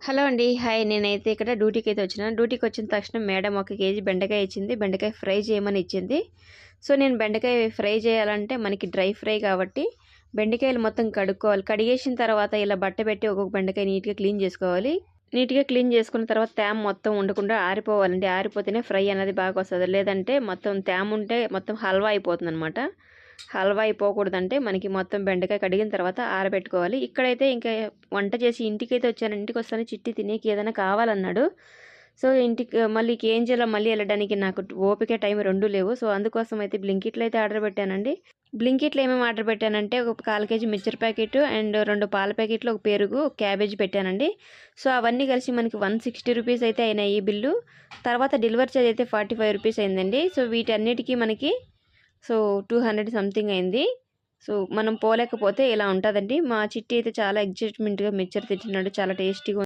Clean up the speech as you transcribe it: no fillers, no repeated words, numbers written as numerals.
Hello అండి. Hi. నేనైతే ఇక్కడ డ్యూటీకైతే వచ్చినాను. డ్యూటీకొచ్చిన తక్షణం మేడం 1 కేజీ బెండకాయ ఇచ్చింది. బెండకాయ ఫ్రై చేయమని ఇచ్చింది. సో, నేను బెండకాయ ఫ్రై చేయాలంటే మనకి డ్రై ఫ్రై కాబట్టి బెండకాయలు మొత్తం కడుక్కోవాలి. కడిగేసిన తర్వాత ఇలా బట్ట పెట్టి ఒక్కొక్క బెండకాయ నీట్‌గా క్లీన్ చేసుకోవాలి. నీట్‌గా క్లీన్ చేసుకున్న తర్వాత తేమ మొత్తం ఉండకుండా ఆరిపోవాలండి. ఆరిపోతేనే ఫ్రై అనేది బాగా వస్తది. లేదంటే మొత్తం తేమ ఉంటే మొత్తం హల్వా అయిపోతుందనమాట. హల్వా అయిపోకూడదంటే మనకి మొత్తం బెండకాయ కడిగిన తర్వాత ఆరబెట్టుకోవాలి. ఇక్కడైతే ఇంకా వంట చేసి ఇంటికైతే వచ్చాను. ఇంటికొస్తానే చిట్టి తినేకి ఏదైనా కావాలన్నాడు. సో, ఇంటికి మళ్ళీ కేఎన్‌జీలో మళ్ళీ వెళ్ళడానికి నాకు ఓపిక, టైం 2 లేవు. సో, అందుకోసం అయితే బ్లింకిట్‌లో అయితే ఆర్డర్ పెట్టానండి. బ్లింకిట్‌లో ఏమేమి ఆర్డర్ పెట్టానంటే ఒక 1/4 కేజీ మిక్చర్ ప్యాకెట్ అండ్ 2 పాల ప్యాకెట్లు, ఒక పెరుగు, క్యాబేజీ పెట్టానండి. సో, అవన్నీ కలిసి మనకి 160 రూపీస్ అయితే అయినాయి బిల్లు. తర్వాత డెలివరీ చార్జ్ అయితే 45 రూపీస్ అయిందండి. సో, వీటన్నిటికి మనకి 200 సంథింగ్ అయింది. సో, మనం పోలేకపోతే ఇలా ఉంటదండి. మా చిట్టి అయితే చాలా ఎక్సైట్‌మెంట్‌గా మిక్చర్ తింటున్నాడు. చాలా టేస్టీగా